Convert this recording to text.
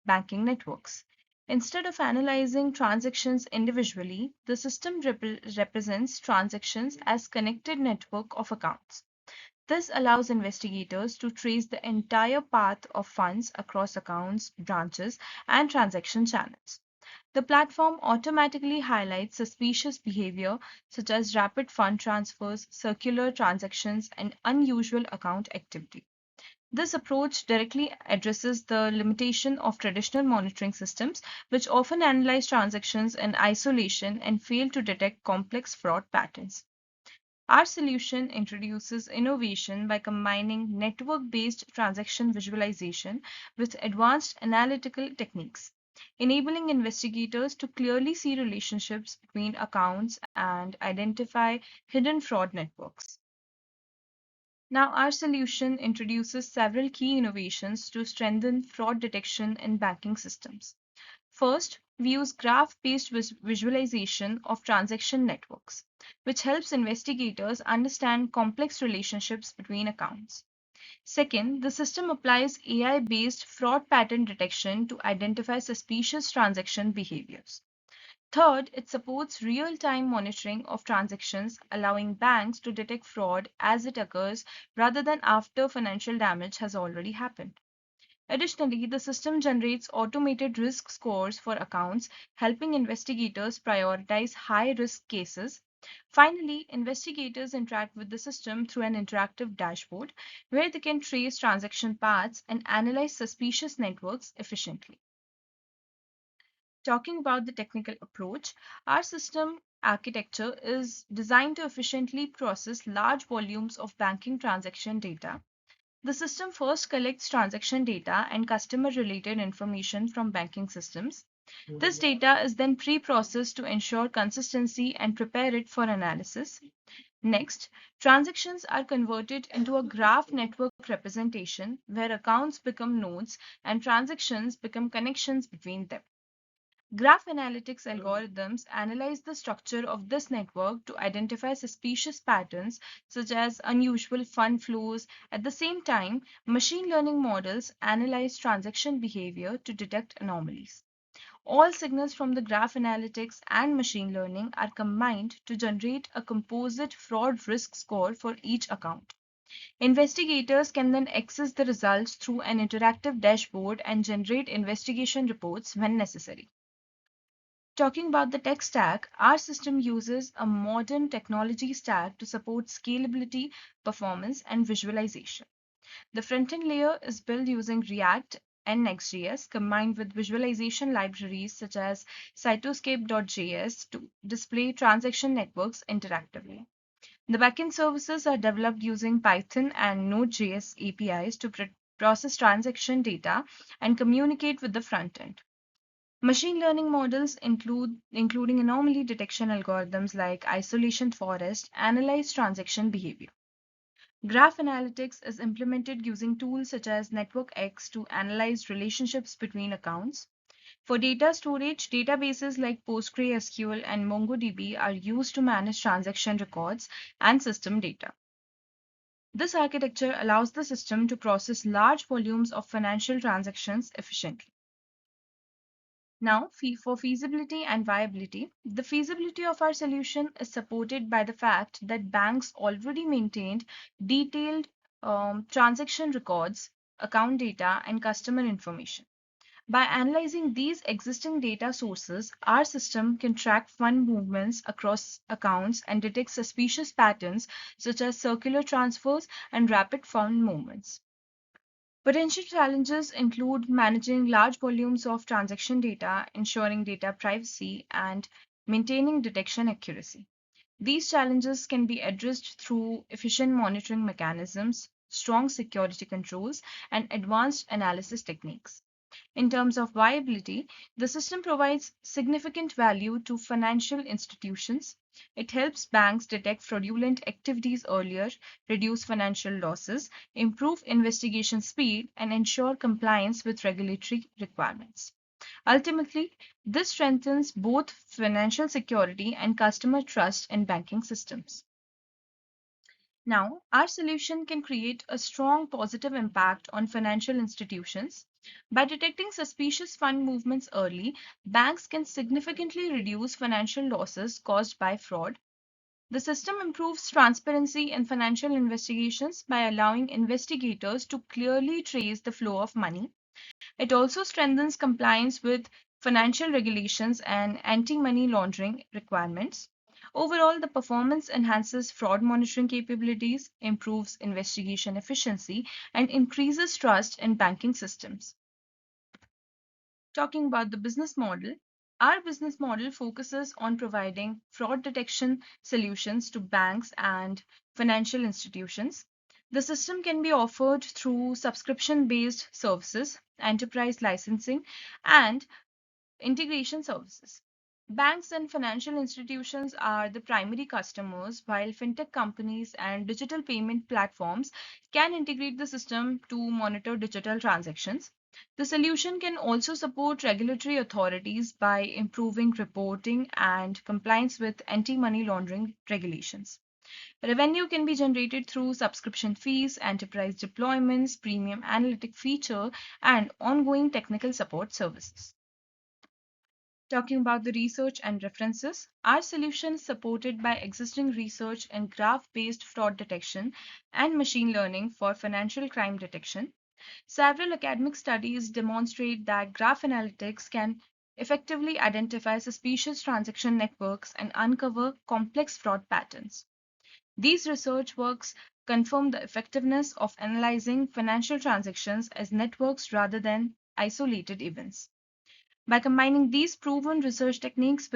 banking networks. Instead of analyzing transactions individually, the system represents transactions as connected network of accounts. This allows investigators to trace the entire path of funds across accounts, branches, and transaction channels. The platform automatically highlights suspicious behavior such as rapid fund transfers, circular transactions, and unusual account activity. This approach directly addresses the limitation of traditional monitoring systems, which often analyze transactions in isolation and fail to detect complex fraud patterns. Our solution introduces innovation by combining network based transaction visualization with advanced analytical techniques, enabling investigators to clearly see relationships between accounts and identify hidden fraud networks. Now, our solution introduces several key innovations to strengthen fraud detection in banking systems. First, we use graph-based visualization of transaction networks, which helps investigators understand complex relationships between accounts. Second, the system applies AI-based fraud pattern detection to identify suspicious transaction behaviors. Third, it supports real-time monitoring of transactions, allowing banks to detect fraud as it occurs rather than after financial damage has already happened. Additionally, the system generates automated risk scores for accounts, helping investigators prioritize high risk cases. Finally, investigators interact with the system through an interactive dashboard where they can trace transaction paths and analyze suspicious networks efficiently. Talking about the technical approach, our system architecture is designed to efficiently process large volumes of banking transaction data. The system first collects transaction data and customer related information from banking systems. This data is then pre processed to ensure consistency and prepare it for analysis. Next, transactions are converted into a graph network representation where accounts become nodes and transactions become connections between them. Graph analytics algorithms analyze the structure of this network to identify suspicious patterns such as unusual fund flows. At the same time, machine learning models analyze transaction behavior to detect anomalies. All signals from the graph analytics and machine learning are combined to generate a composite fraud risk score for each account. Investigators can then access the results through an interactive dashboard and generate investigation reports when necessary. Talking about the tech stack, our system uses a modern technology stack to support scalability, performance, and visualization. The front-end layer is built using React and Next.js combined with visualization libraries such as Cytoscape.js to display transaction networks interactively. The backend services are developed using Python and Node.js APIs to process transaction data and communicate with the front end. Machine learning models including anomaly detection algorithms like isolation forest analyze transaction behavior. Graph analytics is implemented using tools such as NetworkX to analyze relationships between accounts. For data storage, databases like PostgreSQL and MongoDB are used to manage transaction records and system data. This architecture allows the system to process large volumes of financial transactions efficiently. Now, for feasibility and viability, the feasibility of our solution is supported by the fact that banks already maintained detailed transaction records, account data, and customer information. By analyzing these existing data sources, our system can track fund movements across accounts and detect suspicious patterns such as circular transfers and rapid fund movements. Potential challenges include managing large volumes of transaction data, ensuring data privacy, and maintaining detection accuracy. These challenges can be addressed through efficient monitoring mechanisms, strong security controls, and advanced analysis techniques. In terms of viability, the system provides significant value to financial institutions. It helps banks detect fraudulent activities earlier, reduce financial losses, improve investigation speed, and ensure compliance with regulatory requirements. Ultimately, this strengthens both financial security and customer trust in banking systems. Now, our solution can create a strong positive impact on financial institutions. By detecting suspicious fund movements early, banks can significantly reduce financial losses caused by fraud. The system improves transparency in financial investigations by allowing investigators to clearly trace the flow of money. It also strengthens compliance with financial regulations and anti money laundering requirements. Overall, the performance enhances fraud monitoring capabilities, improves investigation efficiency, and increases trust in banking systems. Talking about the business model, our business model focuses on providing fraud detection solutions to banks and financial institutions. The system can be offered through subscription based services, enterprise licensing, and integration services. Banks and financial institutions are the primary customers, while fintech companies and digital payment platforms can integrate the system to monitor digital transactions. The solution can also support regulatory authorities by improving reporting and compliance with anti money laundering regulations. Revenue can be generated through subscription fees, enterprise deployments, premium analytic feature, and ongoing technical support services. Talking about the research and references, our solution is supported by existing research in graph based fraud detection and machine learning for financial crime detection. Several academic studies demonstrate that graph analytics can effectively identify suspicious transaction networks and uncover complex fraud patterns. These research works confirm the effectiveness of analyzing financial transactions as networks rather than isolated events. By combining these proven research techniques with